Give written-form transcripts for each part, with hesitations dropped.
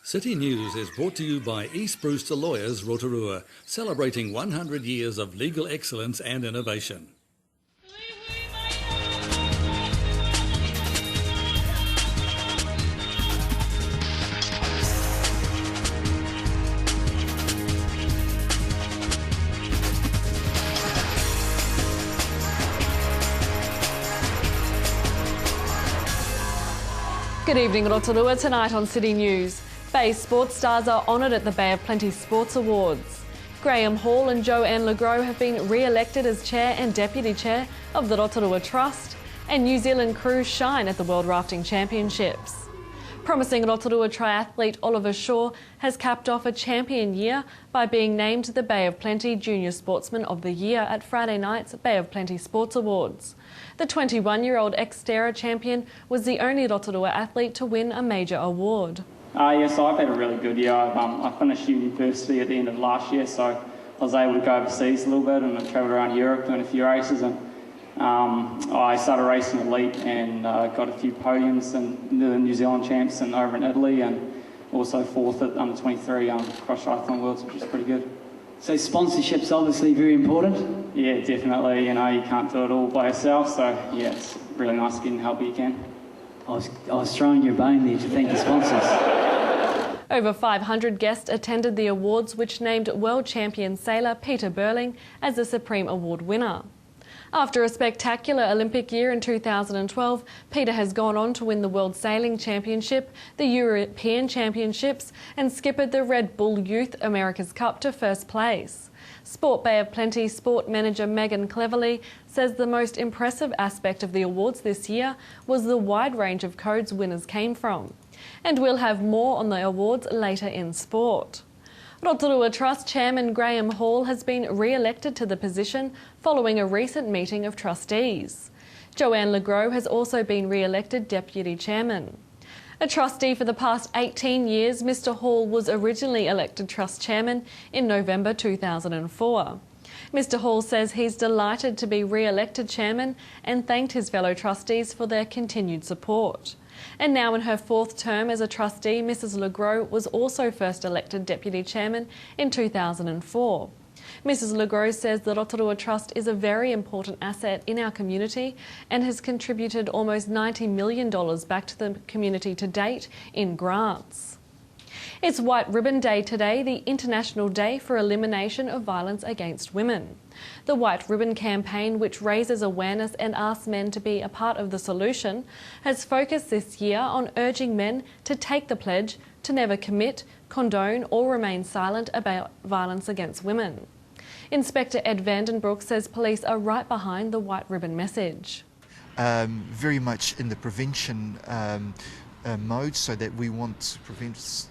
City News is brought to you by East Brewster Lawyers, Rotorua, celebrating 100 years of legal excellence and innovation. Good evening, Rotorua. Tonight on City News. Bay sports stars are honoured at the Bay of Plenty Sports Awards. Graham Hall and Joanne Legros have been re-elected as Chair and Deputy Chair of the Rotorua Trust, and New Zealand crews shine at the World Rafting Championships. Promising Rotorua triathlete Oliver Shaw has capped off a champion year by being named the Bay of Plenty Junior Sportsman of the Year at Friday night's Bay of Plenty Sports Awards. The 21-year-old Xterra champion was the only Rotorua athlete to win a major award. Yes, I've had a really good year. I finished university at the end of last year, so I was able to go overseas a little bit and I travelled around Europe doing a few races. And I started racing elite and got a few podiums in the New Zealand champs and over in Italy, and also fourth at under 23 cross triathlon worlds, which is pretty good. So sponsorship's obviously very important. Yeah, definitely. You know, you can't do it all by yourself, so yeah, it's really nice to get help you can. I was throwing you a bone there to thank the sponsors. Over 500 guests attended the awards, which named world champion sailor Peter Burling as the Supreme Award winner. After a spectacular Olympic year in 2012, Peter has gone on to win the World Sailing Championship, the European Championships, and skippered the Red Bull Youth America's Cup to first place. Sport Bay of Plenty Sport Manager Megan Cleverly says the most impressive aspect of the awards this year was the wide range of codes winners came from. And we'll have more on the awards later in sport. Rotorua Trust Chairman Graham Hall has been re-elected to the position following a recent meeting of trustees. Joanne Legros has also been re-elected Deputy Chairman. A trustee for the past 18 years, Mr Hall was originally elected Trust Chairman in November 2004. Mr Hall says he's delighted to be re-elected Chairman and thanked his fellow trustees for their continued support. And now in her fourth term as a trustee, Mrs Legros was also first elected Deputy Chairman in 2004. Mrs Legros says the Rotorua Trust is a very important asset in our community and has contributed almost $90 million back to the community to date in grants. It's White Ribbon Day today, the International Day for Elimination of Violence Against Women. The White Ribbon campaign, which raises awareness and asks men to be a part of the solution, has focused this year on urging men to take the pledge to never commit, condone or remain silent about violence against women. Inspector Ed Vandenbroek says police are right behind the White Ribbon message. Very much in the prevention mode, so that we want to prevent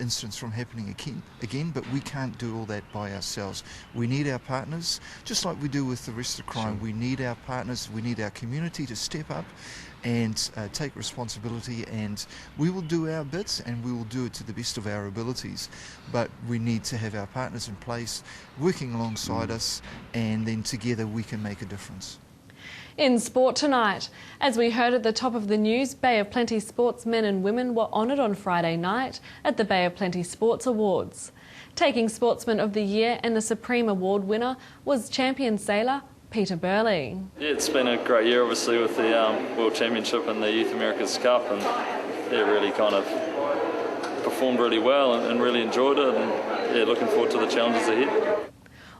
incidents from happening again, but we can't do all that by ourselves. We need our partners, just like we do with the rest of crime. Sure. We need our partners, we need our community to step up and take responsibility, and we will do our bits and we will do it to the best of our abilities, but we need to have our partners in place working alongside us, and then together we can make a difference. In sport tonight, as we heard at the top of the news, Bay of Plenty sportsmen and women were honoured on Friday night at the Bay of Plenty Sports Awards. Taking Sportsman of the Year and the Supreme Award winner was champion sailor Peter Burling. Yeah, it's been a great year obviously with the World Championship and the Youth America's Cup, and really kind of performed really well and really enjoyed it, and looking forward to the challenges ahead.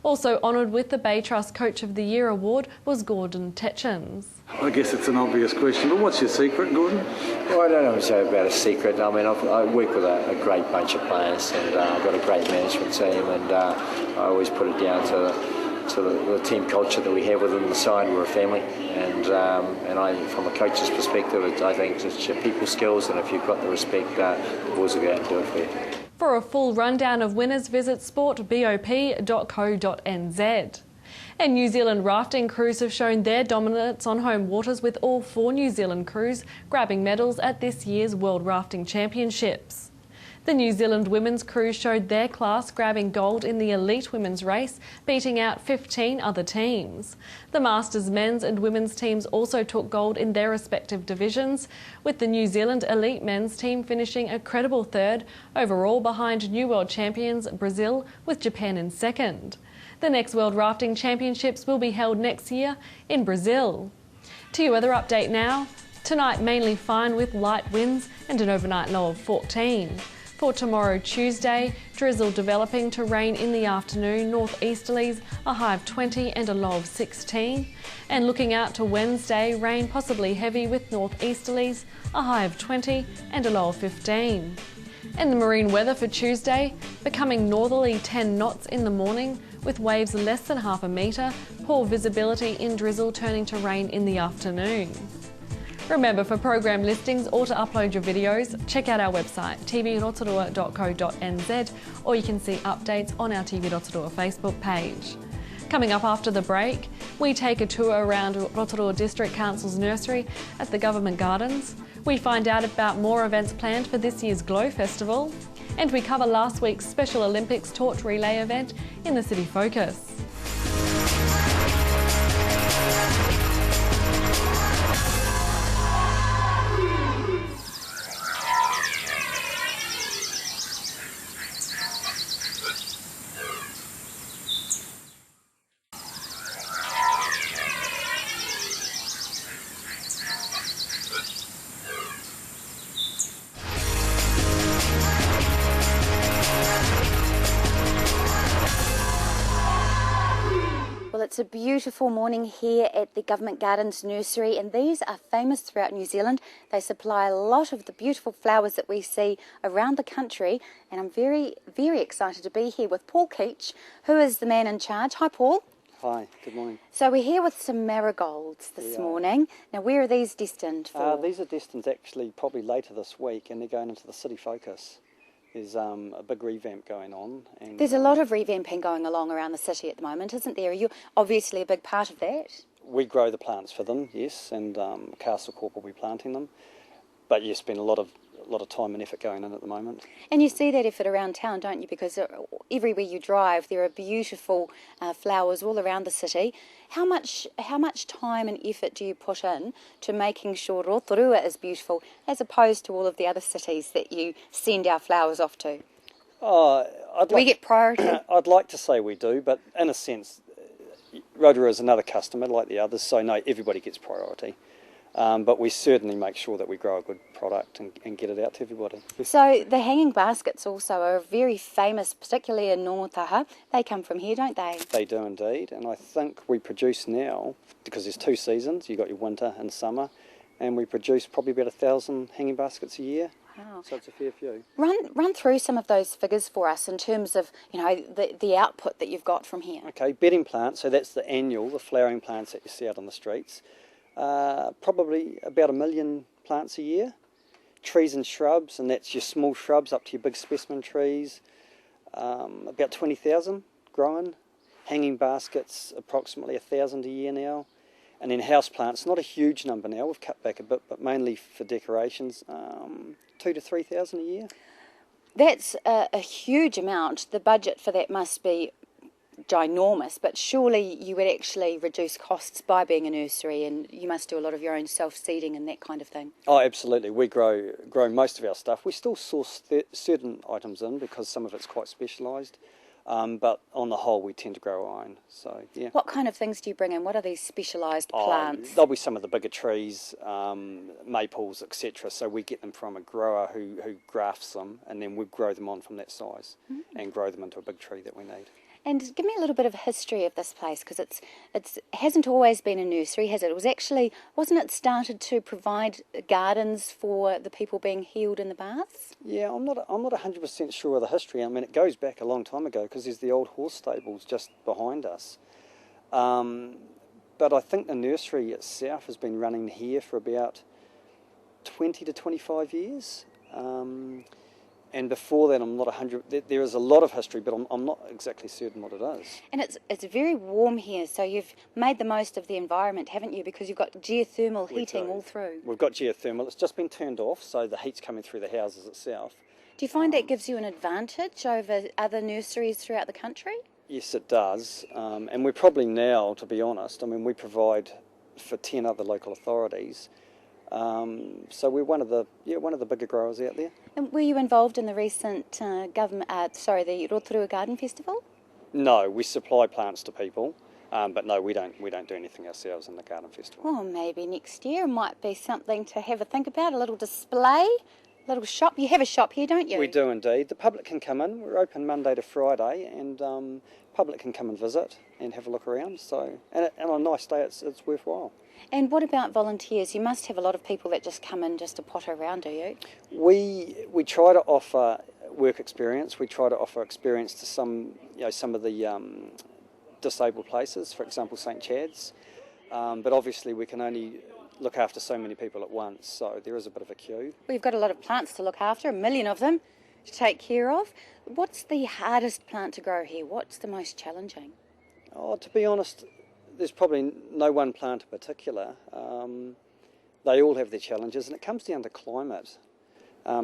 Also honoured with the Bay Trust Coach of the Year award was Gordon Tetchens. I guess it's an obvious question, but what's your secret, Gordon? Well, I don't know about a secret. I mean, I work with a great bunch of players, and I've got a great management team, and I always put it down to the team culture that we have within the side. We're a family, and I, from a coach's perspective, I think it's your people skills, and if you've got the respect, the boys will go out and do it for you. For a full rundown of winners, visit sportbop.co.nz. And New Zealand rafting crews have shown their dominance on home waters, with all 4 New Zealand crews grabbing medals at this year's World Rafting Championships. The New Zealand women's crew showed their class, grabbing gold in the elite women's race, beating out 15 other teams. The Masters men's and women's teams also took gold in their respective divisions, with the New Zealand elite men's team finishing a credible third overall behind new world champions Brazil, with Japan in second. The next World Rafting Championships will be held next year in Brazil. To your weather update now. Tonight mainly fine with light winds and an overnight low of 14. For tomorrow Tuesday, drizzle developing to rain in the afternoon, northeasterlies, a high of 20 and a low of 16. And looking out to Wednesday, rain possibly heavy with northeasterlies, a high of 20 and a low of 15. And the marine weather for Tuesday, becoming northerly 10 knots in the morning, with waves less than half a metre, poor visibility in drizzle turning to rain in the afternoon. Remember, for program listings or to upload your videos, check out our website tvrotorua.co.nz, or you can see updates on our TV Rotorua Facebook page. Coming up after the break, we take a tour around Rotorua District Council's nursery at the Government Gardens. We find out about more events planned for this year's Glow Festival, and we cover last week's Special Olympics torch relay event in the City Focus. Well, it's a beautiful morning here at the Government Gardens Nursery, and these are famous throughout New Zealand. They supply a lot of the beautiful flowers that we see around the country, and I'm very, very excited to be here with Paul Keach, who is the man in charge. Hi, Paul. Hi, good morning. So we're here with some marigolds this morning. Now, where are these destined for? These are destined actually probably later this week, and they're going into the City Focus. There's a big revamp going on. And there's a lot of revamping going along around the city at the moment, isn't there? You're obviously a big part of that. We grow the plants for them, yes, and Castle Corp will be planting them. But you spend a lot of time and effort going in at the moment. And you see that effort around town, don't you? Because everywhere you drive, there are beautiful flowers all around the city. How much time and effort do you put in to making sure Rotorua is beautiful, as opposed to all of the other cities that you send our flowers off to? Do we get priority? I'd like to say we do, but in a sense, Rotorua is another customer like the others, so no, everybody gets priority. But we certainly make sure that we grow a good product and get it out to everybody. So the hanging baskets also are very famous, particularly in Nortaha. They come from here, don't they? They do indeed, and I think we produce now, because there's two seasons, you've got your winter and summer, and we produce probably about 1,000 hanging baskets a year. Wow. So it's a fair few. Run through some of those figures for us in terms of, you know, the output that you've got from here. Okay, bedding plants, so that's the flowering plants that you see out on the streets. Probably about 1 million plants a year. Trees and shrubs, and that's your small shrubs up to your big specimen trees. About 20,000 growing. Hanging baskets, approximately 1,000 a year now. And then house plants, not a huge number now, we've cut back a bit, but mainly for decorations, 2,000 to 3,000 a year. That's a huge amount. The budget for that must be ginormous, but surely you would actually reduce costs by being a nursery, and you must do a lot of your own self-seeding and that kind of thing. Oh, absolutely. We grow most of our stuff. We still source certain items in because some of it's quite specialised, but on the whole we tend to grow our own. So yeah. What kind of things do you bring in? What are these specialised plants? There'll be some of the bigger trees, maples, etc. So we get them from a grower who grafts them, and then we grow them on from that size and grow them into a big tree that we need. And give me a little bit of a history of this place, because it hasn't always been a nursery, has it? It was actually, wasn't it started to provide gardens for the people being healed in the baths? Yeah, I'm not 100% sure of the history. I mean, it goes back a long time ago because there's the old horse stables just behind us. But I think the nursery itself has been running here for about 20 to 25 years. And before that, I'm not 100. There is a lot of history, but I'm not exactly certain what it is. And it's very warm here, so you've made the most of the environment, haven't you? Because you've got geothermal heating all through. We've got geothermal. It's just been turned off, so the heat's coming through the houses itself. Do you find that gives you an advantage over other nurseries throughout the country? Yes, it does. And we're probably now, to be honest, I mean, we provide for 10 other local authorities. So we're one of the bigger growers out there. And were you involved in the recent the Rotorua Garden Festival? No, we supply plants to people, but no, we don't do anything ourselves in the garden festival. Well, maybe next year might be something to have a think about, a little display, a little shop. You have a shop here, don't you? We do indeed. The public can come in. We're open Monday to Friday, and public can come and visit and have a look around. So, and on a nice day, it's worthwhile. And what about volunteers? You must have a lot of people that just come in just to potter around, do you? We try to offer work experience. We try to offer experience to some of the disabled places, for example, St Chad's. But obviously, we can only look after so many people at once, so there is a bit of a queue. We've got a lot of plants to look after, 1 million of them to take care of. What's the hardest plant to grow here? What's the most challenging? Oh, to be honest, there's probably no one plant in particular. They all have their challenges, and it comes down to climate.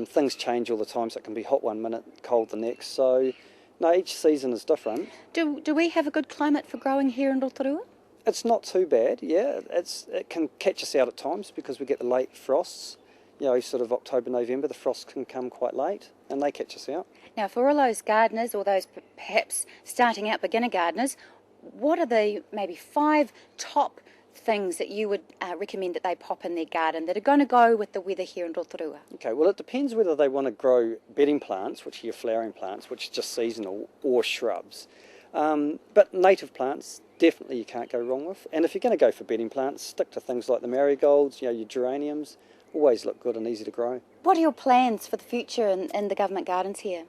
Things change all the time, so it can be hot one minute, cold the next. So, no, each season is different. Do we have a good climate for growing here in Rotorua? It's not too bad, yeah. It can catch us out at times because we get the late frosts. Sort of October, November, the frosts can come quite late, and they catch us out. Now, for all those gardeners, or those perhaps starting out beginner gardeners, what are the maybe 5 top things that you would recommend that they pop in their garden that are going to go with the weather here in Rotorua? Okay, well, it depends whether they want to grow bedding plants, which are your flowering plants, which are just seasonal, or shrubs. But native plants, definitely you can't go wrong with. And if you're going to go for bedding plants, stick to things like the marigolds, your geraniums, always look good and easy to grow. What are your plans for the future in the government gardens here?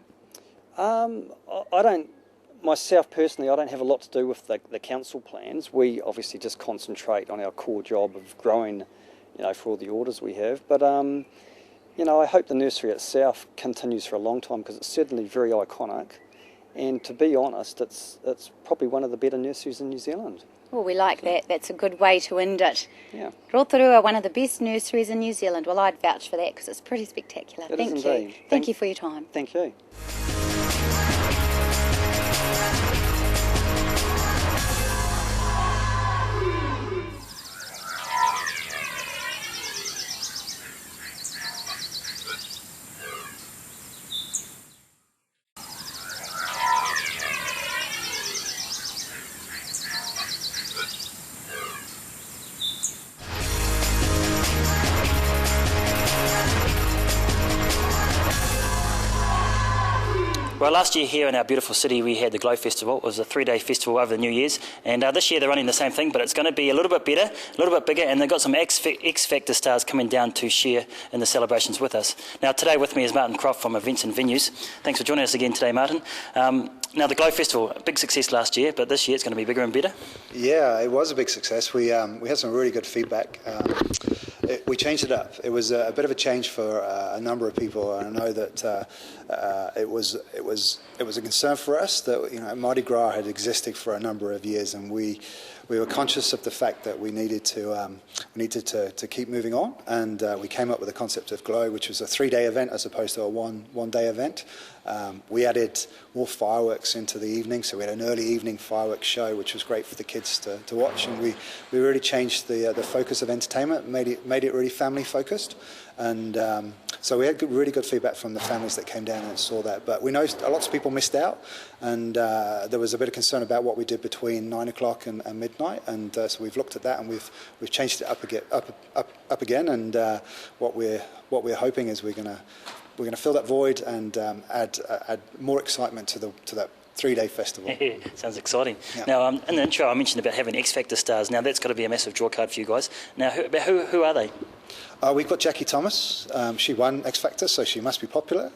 Myself personally, I don't have a lot to do with the council plans. We obviously just concentrate on our core job of growing, for all the orders we have. But, I hope the nursery itself continues for a long time because it's certainly very iconic. And to be honest, it's probably one of the better nurseries in New Zealand. Well, we like that. That's a good way to end it. Yeah. Rotorua, one of the best nurseries in New Zealand. Well, I'd vouch for that because it's pretty spectacular. Thank you. Thank you for your time. Thank you. Well, last year here in our beautiful city we had the Glow Festival. It was a 3-day festival over the New Year's, and this year they're running the same thing, but it's going to be a little bit better, a little bit bigger, and they've got some X Factor stars coming down to share in the celebrations with us. Now today with me is Martin Croft from Events and Venues. Thanks for joining us again today, Martin. Now the Glow Festival, a big success last year, but this year it's going to be bigger and better. Yeah, it was a big success. We had some really good feedback. We changed it up. It was a bit of a change for a number of people, and I know that it was a concern for us that Mardi Gras had existed for a number of years, and we were conscious of the fact that we needed to keep moving on, and we came up with the concept of Glow, which was a 3-day event as opposed to a one-day event. We added more fireworks into the evening, so we had an early evening fireworks show, which was great for the kids to watch, and we really changed the focus of entertainment, made it really family focused, and so we had really good feedback from the families that came down and saw that. But we know lots of people missed out, and there was a bit of concern about what we did between 9 o'clock and midnight, and so we've looked at that and we've changed it up again, and what we're hoping is we're going to fill that void and add more excitement to that 3-day festival. Yeah, sounds exciting. Yeah. Now, in the intro, I mentioned about having X Factor stars. Now, that's got to be a massive draw card for you guys. Now, who are they? We've got Jackie Thomas. She won X Factor, so she must be popular.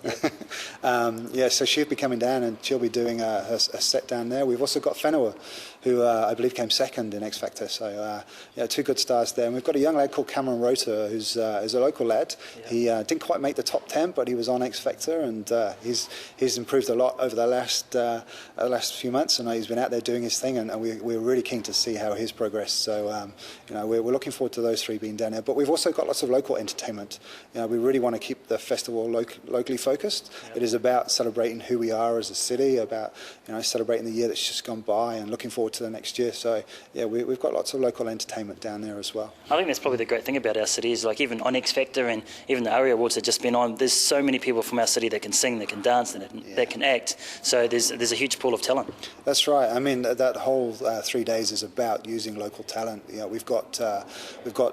So she'll be coming down and she'll be doing a set down there. We've also got Whenua, who I believe came second in X Factor. So two good stars there. And we've got a young lad called Cameron Rotorua, who's a local lad. He didn't quite make the top 10, but he was on X Factor, and he's improved a lot over the last few months. And he's been out there doing his thing, and we're really keen to see how he's progressed. So we're looking forward to those three being down there. But we've also got lots of local entertainment. We really want to keep the festival locally focused. It is about celebrating who we are as a city, about celebrating the year that's just gone by, and looking forward to the next year. So we've got lots of local entertainment down there as well. I think that's probably the great thing about our city is, like, even on X Factor and even the ARIA Awards that just been on, there's so many people from our city that can sing, that can dance, that can act. So there's a huge pool of talent. That's right. I mean, that whole 3 days is about using local talent. We've got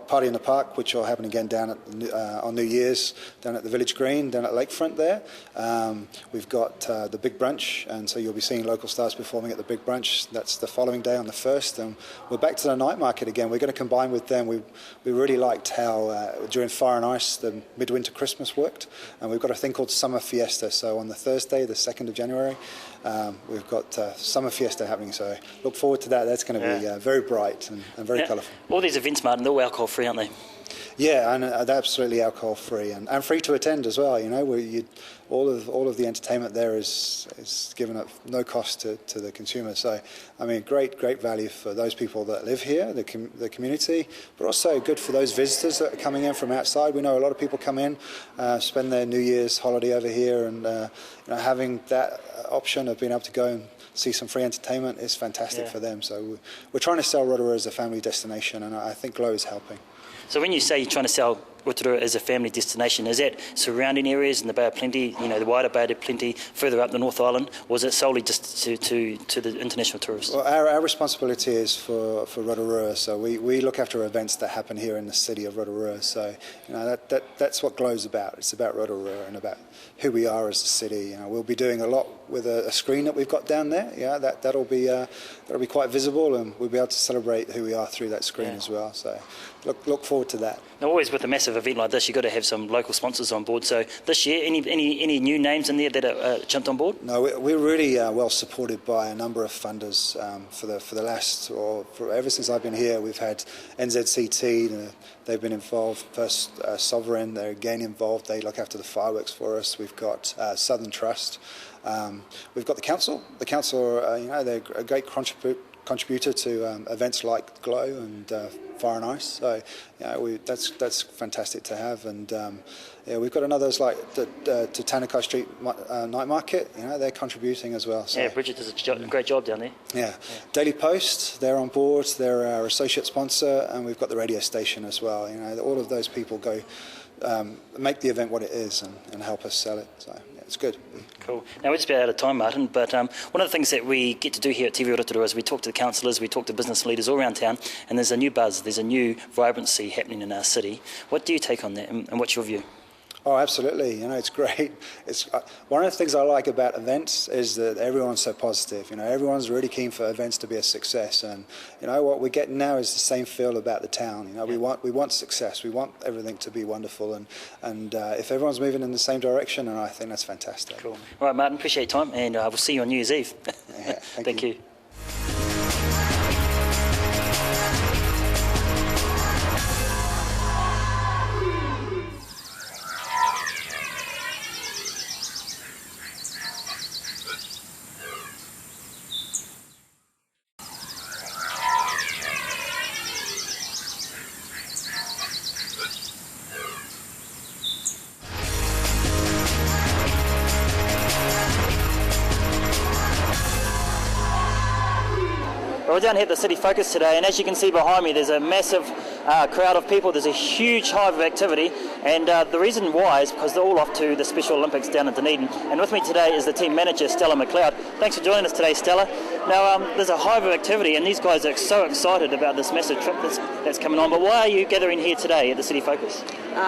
Party in the Park, which will happen again down at on New Year's, down at the Village Green, down at Lakefront there. We've got the Big Brunch, and so you'll be seeing local stars performing at the Big Brunch. That's the following day on the 1st, and we're back to the night market again. We're going to combine with them. We really liked how during Fire and Ice the midwinter Christmas worked, and we've got a thing called Summer Fiesta. So on the Thursday, the 2nd of January, we've got Summer Fiesta happening. So look forward to that. That's going to be very bright and very colourful. All these events, Martin, they're all alcohol free, aren't they? Yeah, and they're absolutely alcohol free and free to attend as well. All of the entertainment there is given at no cost to the consumer. So, I mean, great value for those people that live here, the community, but also good for those visitors that are coming in from outside. We know a lot of people come in, spend their New Year's holiday over here, and having that option of being able to go and see some free entertainment is fantastic for them. So we're trying to sell Rotorua as a family destination, and I think Glow is helping. So when you say you're trying to sell Rotorua as a family destination, is that surrounding areas in the Bay of Plenty, the wider Bay of Plenty, further up the North Island, or is it solely just to the international tourists? Well, our responsibility is for Rotorua, so we look after events that happen here in the city of Rotorua. So that's what Glow's about. It's about Rotorua and about who we are as a city. We'll be doing a lot with a screen that we've got down there. That'll be quite visible, and we'll be able to celebrate who we are through that screen as well. So look forward to that. Now, always with a massive event like this, you've got to have some local sponsors on board. So this year, any new names in there that are jumped on board? No, we're really well supported by a number of funders ever since I've been here. We've had NZCT, they've been involved. First Sovereign, they're again involved. They look after the fireworks for us. We've got Southern Trust. We've got the council. The council, they're a great contributor to events like Glow and Fire and Ice. So that's fantastic to have. And we've got others like the Tanakai Street Night Market. They're contributing as well. So, Bridget does a great job down there. Yeah. Daily Post, they're on board. They're our associate sponsor, and we've got the radio station as well. All of those people go make the event what it is and help us sell it. So it's good. Cool. Now, we're just about out of time, Martin, but one of the things that we get to do here at TV Rotorua is we talk to the councillors, we talk to business leaders all around town, and there's a new buzz, there's a new vibrancy happening in our city. What do you take on that, and what's your view? Oh, absolutely. It's great. It's one of the things I like about events is that everyone's so positive. Everyone's really keen for events to be a success, and what we're getting now is the same feel about the town. We want success. We want everything to be wonderful, and if everyone's moving in the same direction, and I think that's fantastic. Cool. All right, Martin. Appreciate your time, and we'll see you on New Year's Eve. Yeah, thank you. We're down here at the City Focus today, and as you can see behind me, there's a massive crowd of people. There's a huge hive of activity, and the reason why is because they're all off to the Special Olympics down in Dunedin. And with me today is the team manager, Stella McLeod. Thanks for joining us today, Stella. Now, there's a hive of activity, and these guys are so excited about this massive trip that's coming on. But why are you gathering here today at the City Focus?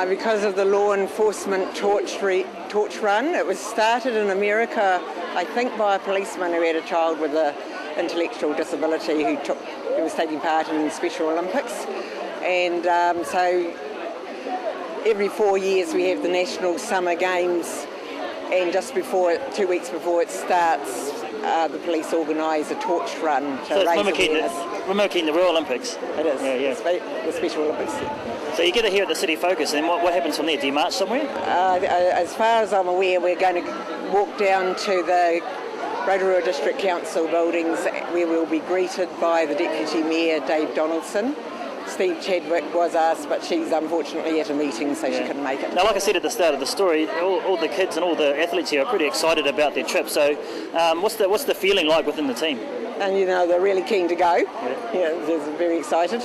Because of the law enforcement torch run. It was started in America, I think, by a policeman who had a child with an intellectual disability who was taking part in the Special Olympics. And so every 4 years we have the National Summer Games, and just 2 weeks before it starts, the police organise a torch run to So it's raise mimicking the Royal Olympics. It is. Yeah. The Special Olympics. So you get it here at the City Focus, and what happens from there? Do you march somewhere? As far as I'm aware, we're going to walk down to the Rotorua District Council buildings, where we'll be greeted by the Deputy Mayor, Dave Donaldson. Steve Chadwick was asked, but she's unfortunately at a meeting, so she couldn't make it. Now, like I said at the start of the story, all the kids and all the athletes here are pretty excited about their trip. So what's the feeling like within the team? And, they're really keen to go. Yeah, they're very excited.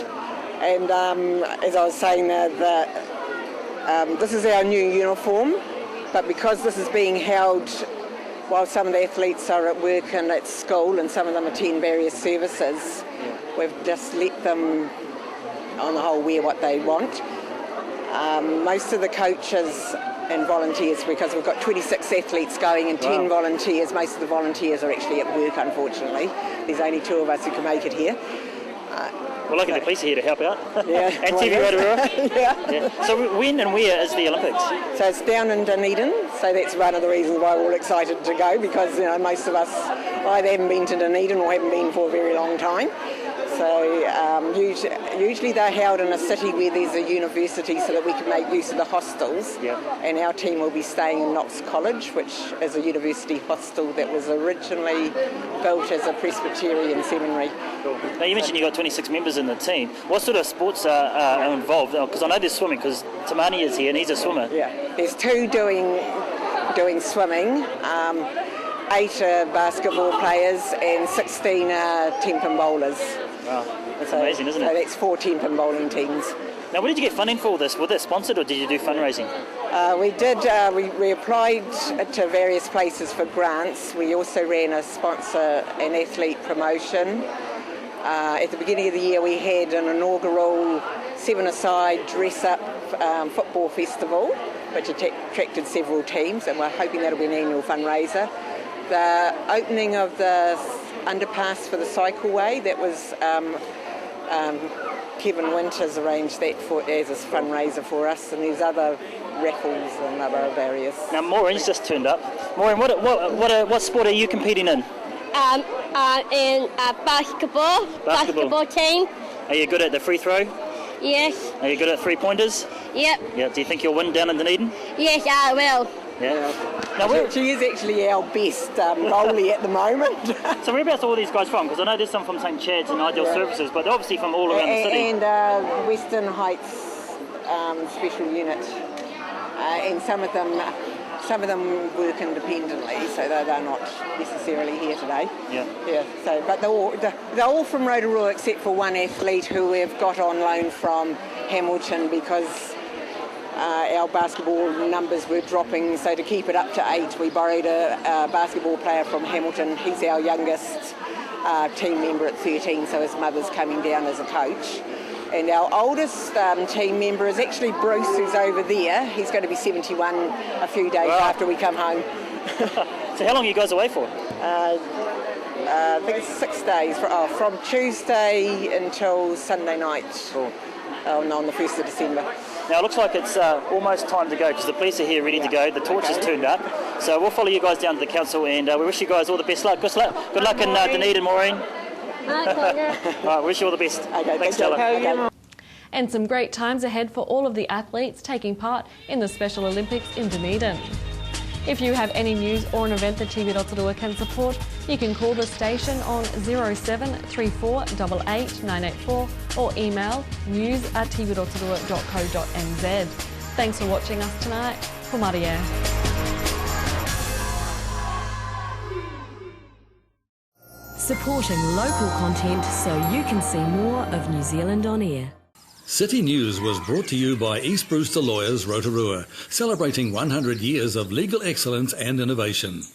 And as I was saying, this is our new uniform, but because this is being held while some of the athletes are at work and at school and some of them attend various services, we've just let them, on the whole, wear what they want. Most of the coaches and volunteers, because we've got 26 athletes going and 10 volunteers, most of the volunteers are actually at work, unfortunately. There's only 2 of us who can make it here. Well, luckily the police are here to help out. Yeah. And TV Rotorua. Yeah. So when and where is the Olympics? So it's down in Dunedin, so that's one of the reasons why we're all excited to go, because most of us either haven't been to Dunedin or haven't been for a very long time. So usually they're held in a city where there's a university so that we can make use of the hostels. Yeah. And our team will be staying in Knox College, which is a university hostel that was originally built as a Presbyterian seminary. Cool. Now you mentioned you've got 26 members in the team. What sort of sports are involved? Because I know there's swimming, because Tamani is here and he's a swimmer. Yeah, there's 2 doing swimming. 8 are basketball players and 16 are temp bowlers. Wow, that's amazing, isn't it? So that's 4 temp bowling teams. Now, where did you get funding for all this? Was it sponsored or did you do fundraising? We did. We applied to various places for grants. We also ran a sponsor and athlete promotion. At the beginning of the year, we had an inaugural 7-a-side dress-up football festival, which attracted several teams, and we're hoping that'll be an annual fundraiser. The opening of the underpass for the cycleway, that was Kevin Winters arranged that as a fundraiser for us, and there's other raffles and other various. Now Maureen's just turned up. Maureen, what sport are you competing in? In basketball team. Are you good at the free throw? Yes. Are you good at 3-pointers? Yep. Yeah. Do you think you'll win down in Dunedin? Yes, I will. Yeah. Now, she is actually our best goalie at the moment. So whereabouts are all these guys from? Because I know there's some from St Chad's and Ideal Services, but they're obviously from all around the city. And Western Heights Special Unit. And some of them work independently, so they're not necessarily here today. Yeah. Yeah. So, but they're all from Rotorua except for one athlete who we've got on loan from Hamilton because our basketball numbers were dropping. So to keep it up to 8, we borrowed a basketball player from Hamilton. He's our youngest team member at 13, so his mother's coming down as a coach. And our oldest team member is actually Bruce, who's over there. He's going to be 71 a few days after we come home. So how long are you guys away for? I think it's 6 days, from Tuesday until Sunday night. Cool. On the 1st of December. Now it looks like it's almost time to go because the police are here ready to go. The torch has turned up. So we'll follow you guys down to the council and we wish you guys all the best luck. Good luck in Dunedin, Maureen. Right, wish you all the best. Okay, thanks, Stella. Okay. And some great times ahead for all of the athletes taking part in the Special Olympics in Dunedin. If you have any news or an event that TV Rotorua can support, you can call the station on 0734 88 984 or email news@tvrotorua.co.nz. Thanks for watching us tonight. Ko Maria. Supporting local content so you can see more of New Zealand on air. City News was brought to you by East Brewster Lawyers Rotorua, celebrating 100 years of legal excellence and innovation.